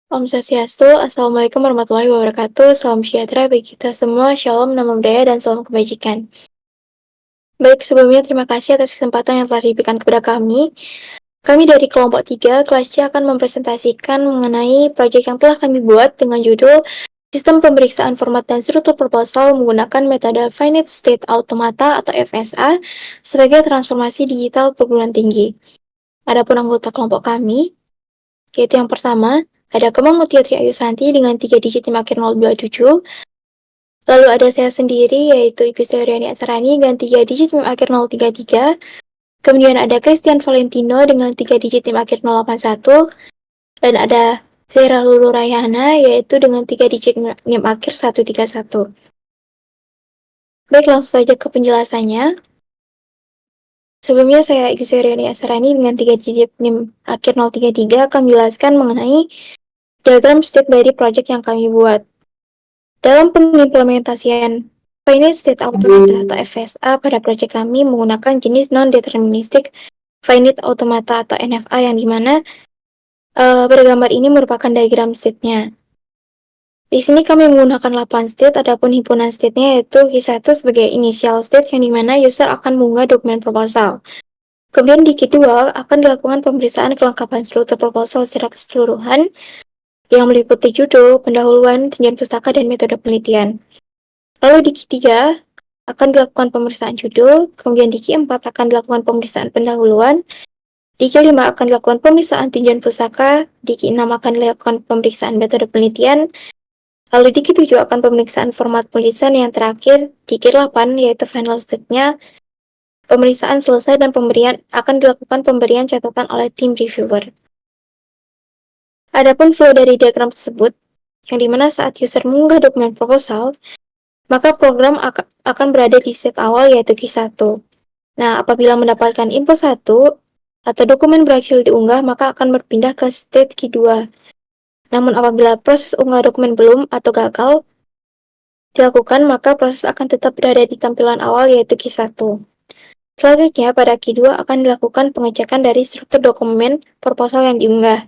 Om Swastiastu, Assalamualaikum warahmatullahi wabarakatuh. Salam sejahtera bagi kita semua. Shalom, nama budaya, dan salam kebajikan. Baik, sebelumnya terima kasih atas kesempatan yang telah diberikan kepada kami. Kami dari kelompok 3, kelas C akan mempresentasikan mengenai proyek yang telah kami buat dengan judul Sistem Pemeriksaan Format dan Struktur Proposal menggunakan metode Finite State Automata atau FSA sebagai transformasi digital perguruan tinggi. Adapun anggota kelompok kami, yaitu yang pertama, ada Kemang Mutia Tri Ayu Santi dengan 3 digit yang akhir 027. Lalu ada saya sendiri, yaitu Igusti Aryani Asarani dengan 3 digit yang akhir 033. Kemudian ada Christian Valentino dengan 3 digit yang akhir 081. Dan ada Zaira Lulu Rayana, yaitu dengan 3 digit NIM akhir 131. Baik, langsung saja ke penjelasannya. Sebelumnya saya Igusti Aryani Asarani dengan 3 digit NIM akhir 033 akan menjelaskan mengenai diagram state dari project yang kami buat. Dalam pengimplementasian Finite State Automata atau FSA pada proyek kami menggunakan jenis non-deterministic Finite Automata atau NFA yang dimana pada gambar ini merupakan diagram state-nya. Di sini kami menggunakan 8 state, adapun himpunan state-nya yaitu Q1 sebagai initial state yang dimana user akan mengunggah dokumen proposal. Kemudian di Q2 akan dilakukan pemeriksaan kelengkapan struktur proposal secara keseluruhan yang meliputi judul, pendahuluan, tinjauan pustaka, dan metode penelitian. Lalu di Q3 akan dilakukan pemeriksaan judul, kemudian di Q4 akan dilakukan pemeriksaan pendahuluan, di Q5 akan dilakukan pemeriksaan tinjauan pustaka, di Q6 akan dilakukan pemeriksaan metode penelitian, lalu di Q7 akan pemeriksaan format penulisan, yang terakhir di Q8 yaitu final state-nya, pemeriksaan selesai dan akan dilakukan pemberian catatan oleh tim reviewer. Adapun flow dari diagram tersebut, yang dimana saat user mengunggah dokumen proposal, maka program akan berada di state awal yaitu Q1. Nah, apabila mendapatkan info 1 atau dokumen berhasil diunggah, maka akan berpindah ke state Q2. Namun apabila proses unggah dokumen belum atau gagal dilakukan, maka proses akan tetap berada di tampilan awal yaitu Q1. Selanjutnya, pada Q2 akan dilakukan pengecekan dari struktur dokumen proposal yang diunggah.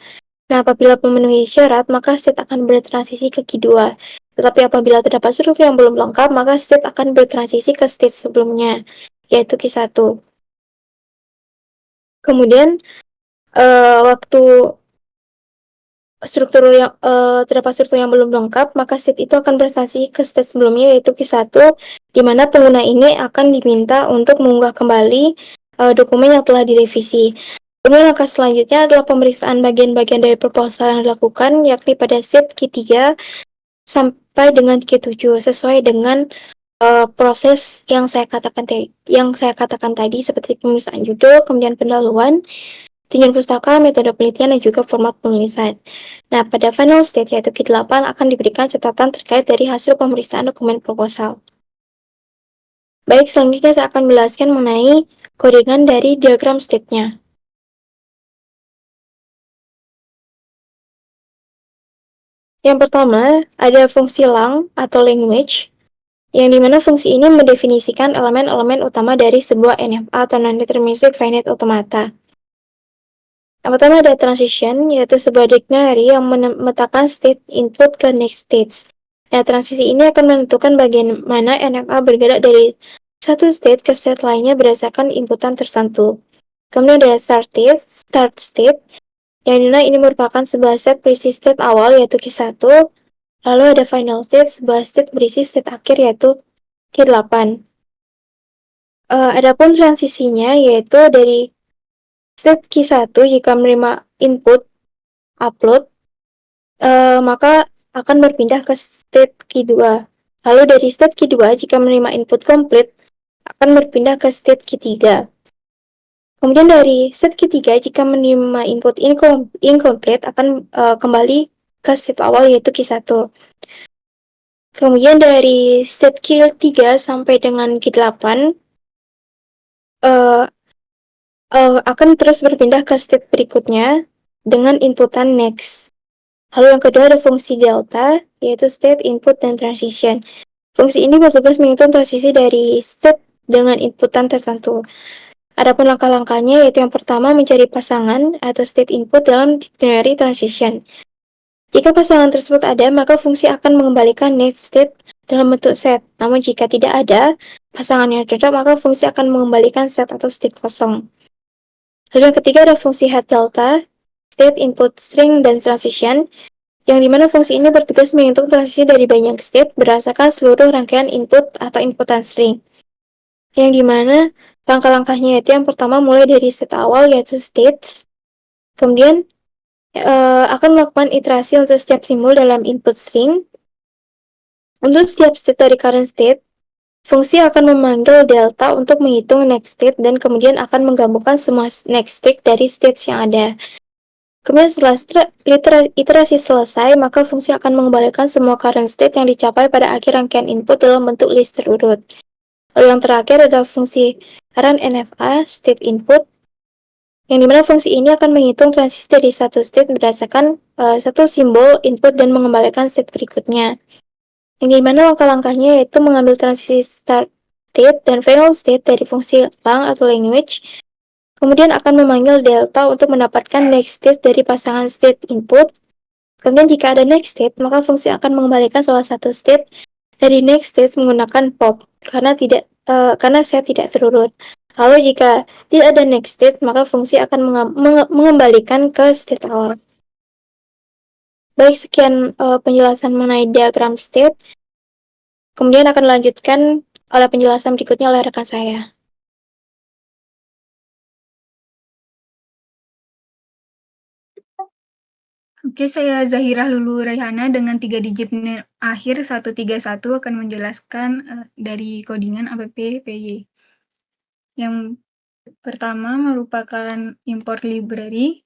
Nah, apabila memenuhi syarat, maka state akan bertransisi ke Q2. Tetapi apabila terdapat struktur yang belum lengkap, maka state akan bertransisi ke state sebelumnya, yaitu Q1. Kemudian, waktu terdapat struktur yang belum lengkap, maka state itu akan bertransisi ke state sebelumnya, yaitu Q1, di mana pengguna ini akan diminta untuk mengunggah kembali dokumen yang telah direvisi. Kemudian langkah selanjutnya adalah pemeriksaan bagian-bagian dari proposal yang dilakukan, yakni pada state Q3 sampai dengan Q7, sesuai dengan proses yang saya katakan tadi, seperti pemeriksaan judul, kemudian pendahuluan, tinjauan pustaka, metode penelitian, dan juga format penulisan. Nah, pada final state yaitu Q8 akan diberikan catatan terkait dari hasil pemeriksaan dokumen proposal. Baik, selanjutnya saya akan menjelaskan mengenai kodingan dari diagram state-nya. Yang pertama, ada fungsi lang atau language, yang dimana fungsi ini mendefinisikan elemen-elemen utama dari sebuah NFA atau non-deterministic finite automata. Yang pertama ada transition, yaitu sebuah dictionary yang memetakan state input ke next stage. Nah, transisi ini akan menentukan bagaimana NFA bergerak dari satu state ke state lainnya berdasarkan inputan tertentu. Kemudian ada start state, yang dimana ini merupakan sebuah set berisi state awal yaitu Q1, lalu ada final state, sebuah state berisi state akhir yaitu Q8. Adapun transisinya yaitu dari state Q1 jika menerima input upload, maka akan berpindah ke state Q2. Lalu dari state Q2 jika menerima input complete akan berpindah ke state Q3. Kemudian dari state Q3 jika menerima input incomplete akan kembali ke state awal yaitu Q1. Kemudian dari state Q3 sampai dengan Q8 akan terus berpindah ke state berikutnya dengan inputan next. Lalu yang kedua ada fungsi delta, yaitu state, input, dan transition. Fungsi ini bertugas menghitung transisi dari state dengan inputan tertentu. Adapun langkah-langkahnya yaitu yang pertama mencari pasangan atau state input dalam dictionary transition. Jika pasangan tersebut ada, maka fungsi akan mengembalikan next state dalam bentuk set. Namun jika tidak ada pasangan yang cocok, maka fungsi akan mengembalikan set atau state kosong. Lalu yang ketiga ada fungsi head delta, state input string dan transition, yang dimana fungsi ini bertugas menghitung transisi dari banyak state berdasarkan seluruh rangkaian input atau inputan string. Yang dimana langkah-langkahnya itu yang pertama mulai dari state awal yaitu states, kemudian akan melakukan iterasi untuk setiap simbol dalam input string. Untuk setiap state dari current state, fungsi akan memanggil delta untuk menghitung next state dan kemudian akan menggabungkan semua next state dari states yang ada. Kemudian setelah iterasi selesai, maka fungsi akan mengembalikan semua current state yang dicapai pada akhir rangkaian input dalam bentuk list terurut. Lalu yang terakhir ada fungsi run NFA, state input, yang dimana fungsi ini akan menghitung transisi dari satu state berdasarkan satu simbol input dan mengembalikan state berikutnya. Yang dimana langkah-langkahnya yaitu mengambil transisi start state dan final state dari fungsi lang atau language, kemudian akan memanggil delta untuk mendapatkan next state dari pasangan state input. Kemudian jika ada next state, maka fungsi akan mengembalikan salah satu state dari next state menggunakan pop karena set tidak terurut. Lalu jika tidak ada next state, maka fungsi akan mengembalikan ke state awal. Baik, sekian penjelasan mengenai diagram state. Kemudian akan dilanjutkan oleh penjelasan berikutnya oleh rekan saya. Oke, saya Zahira Lulu Raihana dengan 3 digit akhir 131 akan menjelaskan dari codingan app PY. Yang pertama merupakan import library,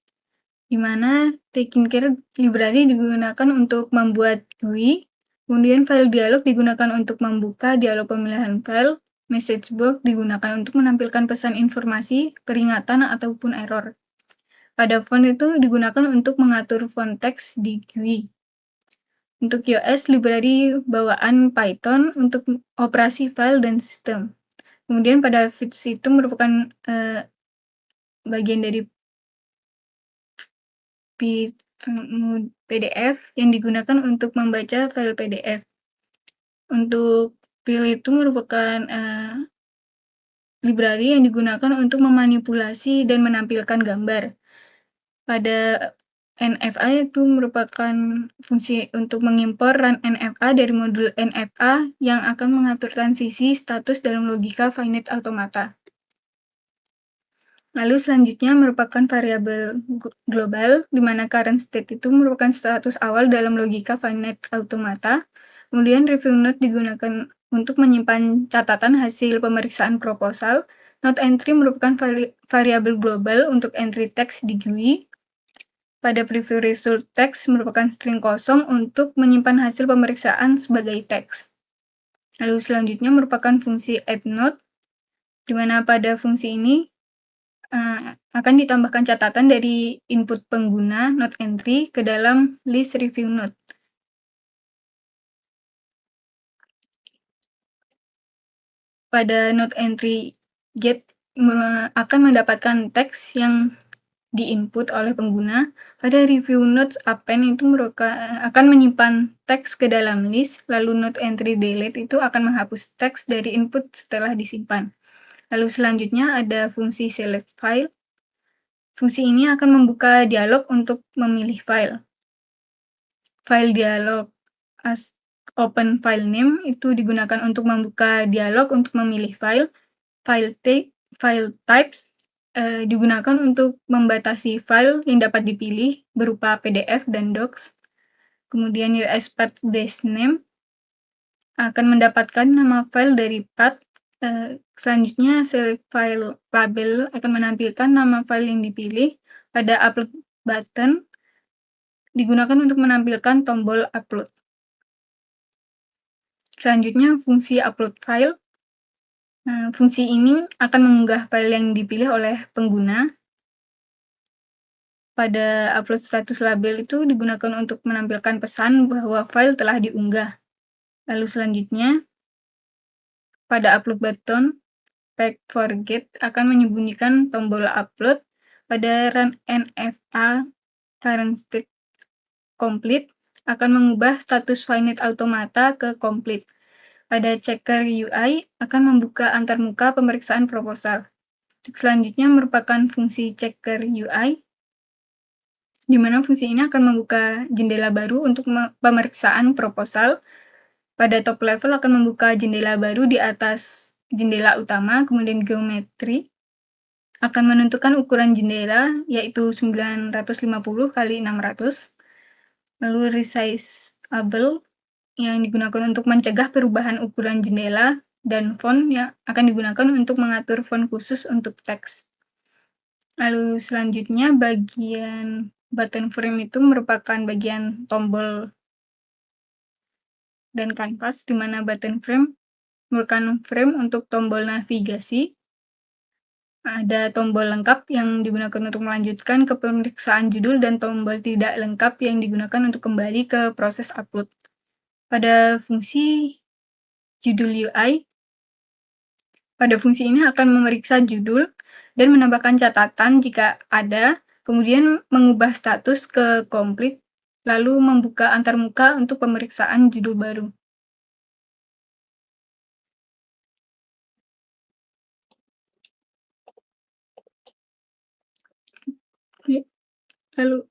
di mana taking care library digunakan untuk membuat GUI, kemudian file dialog digunakan untuk membuka dialog pemilihan file, message box digunakan untuk menampilkan pesan informasi, peringatan, ataupun error. Pada font itu digunakan untuk mengatur font teks di GUI. Untuk iOS, library bawaan Python untuk operasi file dan sistem. Kemudian pada feeds itu merupakan bagian dari PDF yang digunakan untuk membaca file PDF. Untuk fill itu merupakan library yang digunakan untuk memanipulasi dan menampilkan gambar. Pada NFA itu merupakan fungsi untuk mengimpor run NFA dari modul NFA yang akan mengatur transisi status dalam logika finite automata. Lalu selanjutnya merupakan variabel global, di mana current state itu merupakan status awal dalam logika finite automata. Kemudian review note digunakan untuk menyimpan catatan hasil pemeriksaan proposal. Note entry merupakan variabel global untuk entry text di GUI. Pada preview result text merupakan string kosong untuk menyimpan hasil pemeriksaan sebagai teks. Lalu selanjutnya merupakan fungsi add note, di mana pada fungsi ini akan ditambahkan catatan dari input pengguna note entry ke dalam list review note. Pada note entry get akan mendapatkan teks yang di-input oleh pengguna. Pada review notes append itu akan menyimpan teks ke dalam list, lalu note entry delete itu akan menghapus teks dari input setelah disimpan. Lalu selanjutnya ada fungsi select file. Fungsi ini akan membuka dialog untuk memilih file. File dialog as open file name itu digunakan untuk membuka dialog untuk memilih file. File types digunakan untuk membatasi file yang dapat dipilih berupa PDF dan docs. Kemudian US path base name akan mendapatkan nama file dari path. Selanjutnya select file label akan menampilkan nama file yang dipilih. Pada upload button digunakan untuk menampilkan tombol upload. Selanjutnya fungsi upload file. Fungsi ini akan mengunggah file yang dipilih oleh pengguna. Pada upload status label itu digunakan untuk menampilkan pesan bahwa file telah diunggah. Lalu selanjutnya, pada upload button, pack forget akan menyembunyikan tombol upload. Pada run NFA current state complete akan mengubah status Find Automata ke complete. Pada checker UI akan membuka antarmuka pemeriksaan proposal. Selanjutnya merupakan fungsi checker UI, di mana fungsi ini akan membuka jendela baru untuk pemeriksaan proposal. Pada top level akan membuka jendela baru di atas jendela utama, kemudian geometri akan menentukan ukuran jendela, yaitu 950 kali 600. Lalu resizable yang digunakan untuk mencegah perubahan ukuran jendela, dan font yang akan digunakan untuk mengatur font khusus untuk teks. Lalu selanjutnya bagian button frame itu merupakan bagian tombol dan kanvas, di mana button frame merupakan frame untuk tombol navigasi. Ada tombol lengkap yang digunakan untuk melanjutkan ke pemeriksaan judul dan tombol tidak lengkap yang digunakan untuk kembali ke proses upload. Pada fungsi judul UI, pada fungsi ini akan memeriksa judul dan menambahkan catatan jika ada, kemudian mengubah status ke complete, lalu membuka antarmuka untuk pemeriksaan judul baru. Lalu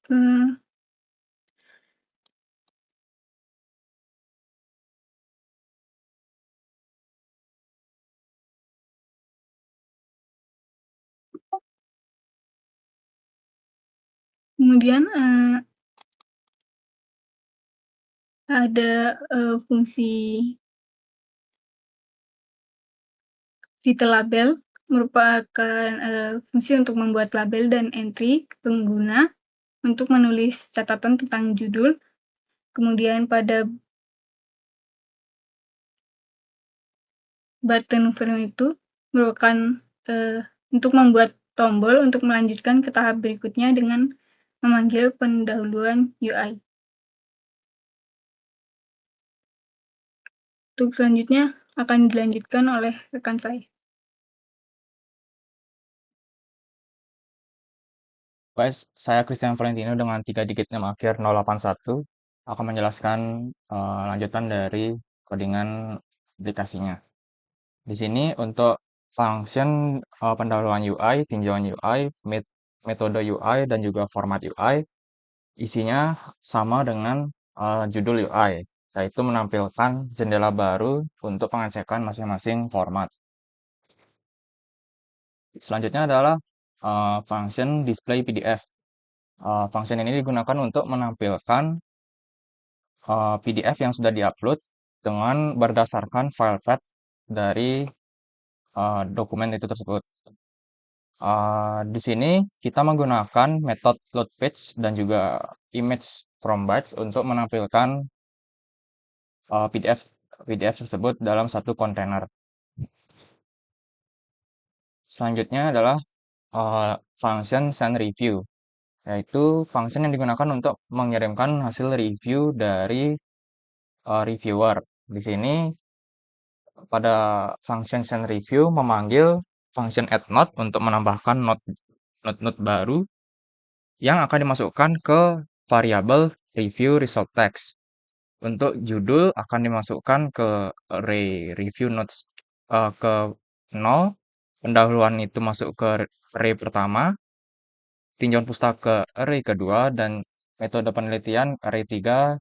kemudian ada fungsi detail label, merupakan fungsi untuk membuat label dan entry pengguna untuk menulis catatan tentang judul. Kemudian pada button frame itu merupakan untuk membuat tombol untuk melanjutkan ke tahap berikutnya dengan memanggil pendahuluan UI. Untuk selanjutnya akan dilanjutkan oleh rekan saya. Guys, saya Christian Valentino dengan 3 digit NIM akhir 081 akan menjelaskan lanjutan dari codingan aplikasinya. Di sini untuk function pendahuluan UI, tinjauan UI, metode UI, dan juga format UI, isinya sama dengan judul UI, yaitu menampilkan jendela baru untuk pengecekan masing-masing format. Selanjutnya adalah function display PDF. Function ini digunakan untuk menampilkan PDF yang sudah diupload dengan berdasarkan file path dari dokumen itu tersebut. Di sini kita menggunakan metode load page dan juga image from bytes untuk menampilkan PDF tersebut dalam satu kontainer. Selanjutnya adalah function send review, yaitu function yang digunakan untuk mengirimkan hasil review dari reviewer. Di sini pada function send review memanggil function add note untuk menambahkan note baru yang akan dimasukkan ke variabel review result text. Untuk judul akan dimasukkan ke array review notes ke 0, pendahuluan itu masuk ke array pertama, tinjauan pustaka ke array kedua, dan metode penelitian array 3,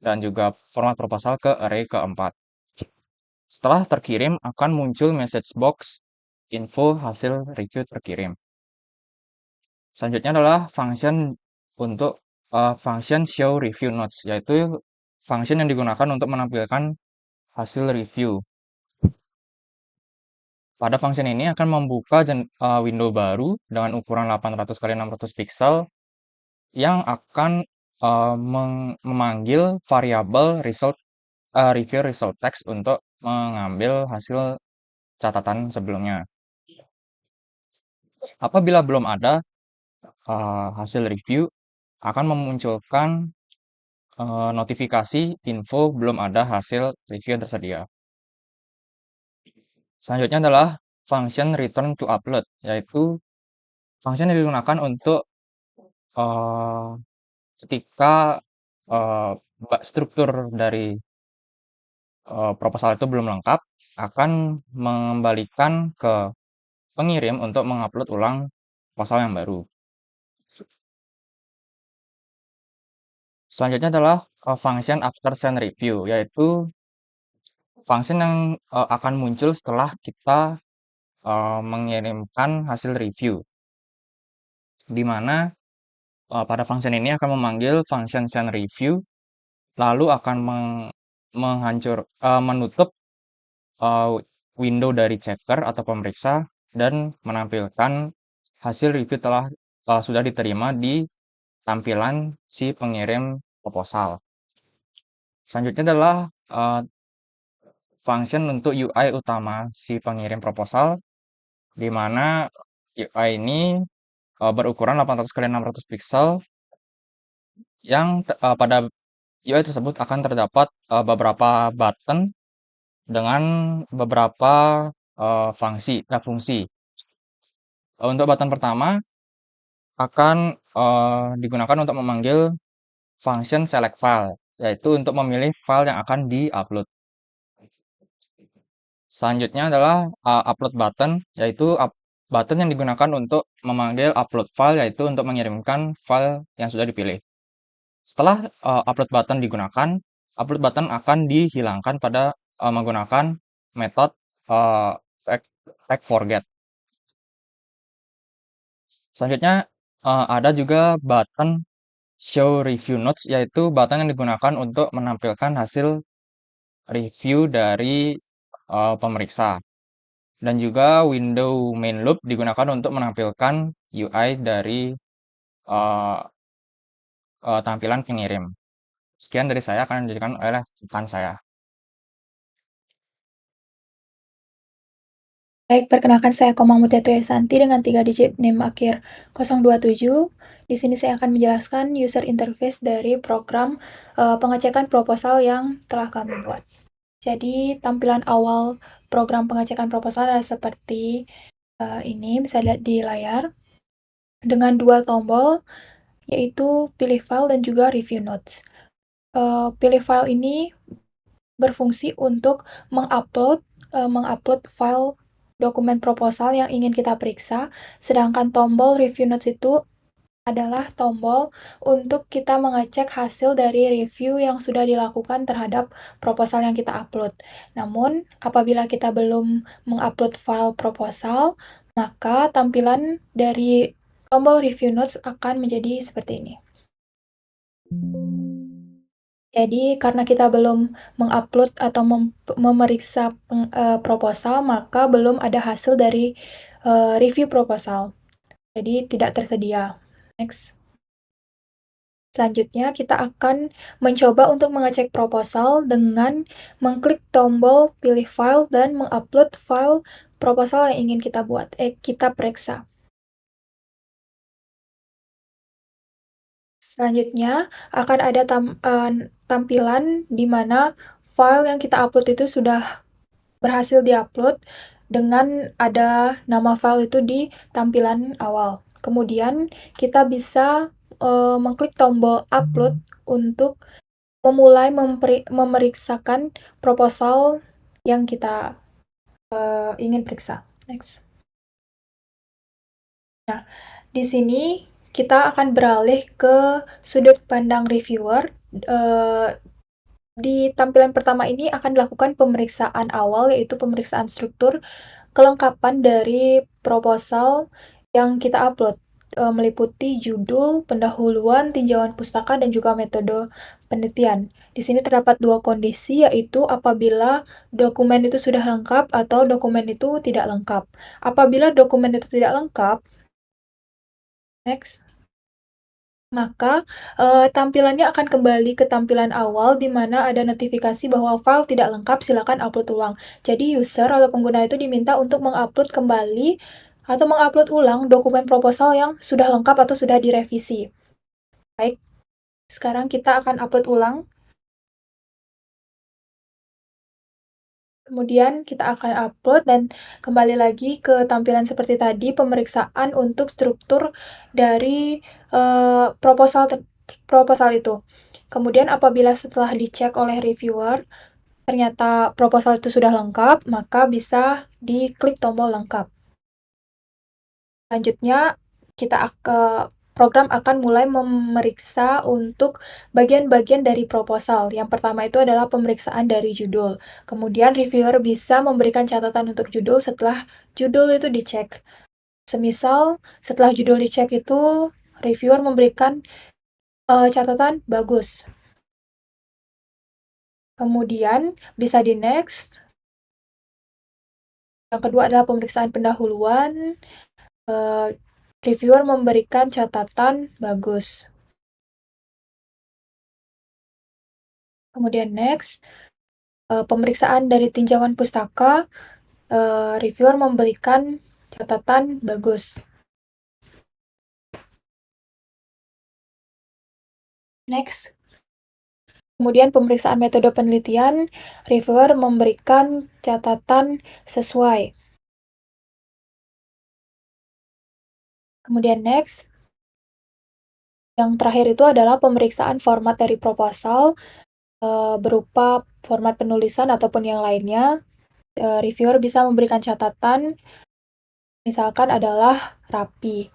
dan juga format proposal ke array keempat. Setelah terkirim akan muncul message box info hasil review terkirim. Selanjutnya adalah function untuk function show review notes, yaitu function yang digunakan untuk menampilkan hasil review. Pada function ini akan membuka window baru dengan ukuran 800 x 600 pixel yang akan memanggil variabel review result text untuk mengambil hasil catatan sebelumnya. Apabila belum ada hasil review, akan memunculkan notifikasi info belum ada hasil review yang tersedia. Selanjutnya adalah function return to upload, yaitu function yang digunakan untuk ketika struktur dari proposal itu belum lengkap, akan mengembalikan ke pengirim untuk mengupload ulang proposal yang baru. Selanjutnya adalah function after send review, yaitu function yang akan muncul setelah kita mengirimkan hasil review, di mana pada function ini akan memanggil function send review, lalu akan menutup window dari checker atau pemeriksa dan menampilkan hasil review sudah diterima di tampilan si pengirim proposal. Selanjutnya adalah function untuk UI utama si pengirim proposal, di mana UI ini berukuran 800 kali 600 pixel yang pada UI tersebut akan terdapat beberapa button dengan beberapa fungsi. Untuk button pertama akan digunakan untuk memanggil function select file, yaitu untuk memilih file yang akan di-upload. Selanjutnya adalah upload button, yaitu button yang digunakan untuk memanggil upload file, yaitu untuk mengirimkan file yang sudah dipilih. Setelah upload button digunakan, upload button akan dihilangkan pada menggunakan metode flag forget. Selanjutnya ada juga button show review notes, yaitu button yang digunakan untuk menampilkan hasil review dari pemeriksa. Dan juga window main loop digunakan untuk menampilkan UI dari tampilan pengirim. Sekian dari saya, akan dijadikan oleh rekan saya. Baik, perkenalkan saya Komang Mutia Triasanti dengan 3 digit NIM akhir 027. Di sini saya akan menjelaskan user interface dari program pengecekan proposal yang telah kami buat. Jadi, tampilan awal program pengecekan proposal adalah seperti ini, bisa lihat di layar, dengan 2 tombol, yaitu pilih file dan juga review notes. Pilih file ini berfungsi untuk mengupload file dokumen proposal yang ingin kita periksa, sedangkan tombol review notes itu adalah tombol untuk kita mengecek hasil dari review yang sudah dilakukan terhadap proposal yang kita upload. Namun, apabila kita belum mengupload file proposal, maka tampilan dari tombol review notes akan menjadi seperti ini. Jadi, karena kita belum mengupload atau memeriksa proposal, maka belum ada hasil dari review proposal. Jadi, tidak tersedia. Next. Selanjutnya, kita akan mencoba untuk mengecek proposal dengan mengklik tombol pilih file dan mengupload file proposal yang ingin kita periksa. Selanjutnya, akan ada tampilan di mana file yang kita upload itu sudah berhasil diupload dengan ada nama file itu di tampilan awal. Kemudian, kita bisa mengklik tombol upload untuk memulai memeriksakan proposal yang kita ingin periksa. Next. Nah, di sini kita akan beralih ke sudut pandang reviewer. Di tampilan pertama ini akan dilakukan pemeriksaan awal, yaitu pemeriksaan struktur kelengkapan dari proposal yang kita upload, meliputi judul, pendahuluan, tinjauan pustaka, dan juga metode penelitian. Di sini terdapat 2 kondisi, yaitu apabila dokumen itu sudah lengkap atau dokumen itu tidak lengkap. Apabila dokumen itu tidak lengkap, next, maka tampilannya akan kembali ke tampilan awal di mana ada notifikasi bahwa file tidak lengkap, silakan upload ulang. Jadi user atau pengguna itu diminta untuk mengupload kembali atau mengupload ulang dokumen proposal yang sudah lengkap atau sudah direvisi. Baik, sekarang kita akan upload ulang. Kemudian kita akan upload dan kembali lagi ke tampilan seperti tadi, pemeriksaan untuk struktur dari proposal itu. Kemudian apabila setelah dicek oleh reviewer, ternyata proposal itu sudah lengkap, maka bisa diklik tombol lengkap. Selanjutnya, program akan mulai memeriksa untuk bagian-bagian dari proposal. Yang pertama itu adalah pemeriksaan dari judul. Kemudian reviewer bisa memberikan catatan untuk judul setelah judul itu dicek. Semisal setelah judul dicek itu reviewer memberikan catatan bagus. Kemudian bisa di next. Yang kedua adalah pemeriksaan pendahuluan. Reviewer memberikan catatan bagus. Kemudian next, pemeriksaan dari tinjauan pustaka, reviewer memberikan catatan bagus. Next, kemudian pemeriksaan metode penelitian, reviewer memberikan catatan sesuai. Kemudian next, yang terakhir itu adalah pemeriksaan format dari proposal, berupa format penulisan ataupun yang lainnya. Reviewer bisa memberikan catatan, misalkan adalah rapi.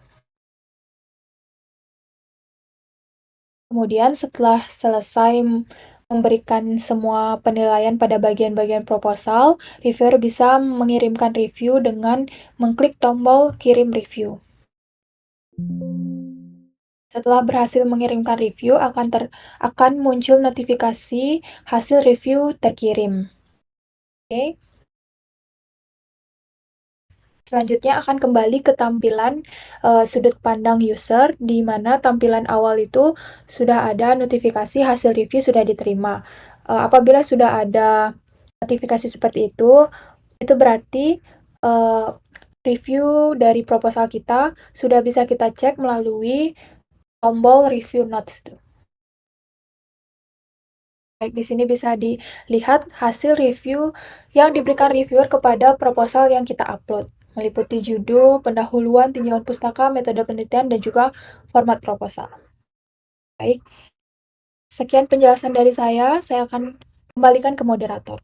Kemudian setelah selesai memberikan semua penilaian pada bagian-bagian proposal, reviewer bisa mengirimkan review dengan mengklik tombol kirim review. Setelah berhasil mengirimkan review, akan muncul notifikasi hasil review terkirim. Oke. Selanjutnya akan kembali ke tampilan sudut pandang user, di mana tampilan awal itu sudah ada notifikasi hasil review sudah diterima. Apabila sudah ada notifikasi seperti itu berarti review dari proposal kita sudah bisa kita cek melalui tombol review notes. Baik, di sini bisa dilihat hasil review yang diberikan reviewer kepada proposal yang kita upload, meliputi judul, pendahuluan, tinjauan pustaka, metode penelitian, dan juga format proposal. Baik, sekian penjelasan dari saya akan kembalikan ke moderator.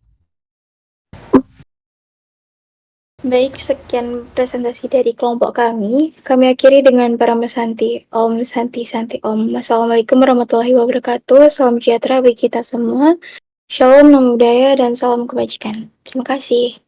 Baik, sekian presentasi dari kelompok kami. Kami akhiri dengan para mesanti. Om Santi Santi Om. Wassalamualaikum warahmatullahi wabarakatuh. Salam sejahtera bagi kita semua. Shalom, namo buddhaya, dan salam kebajikan. Terima kasih.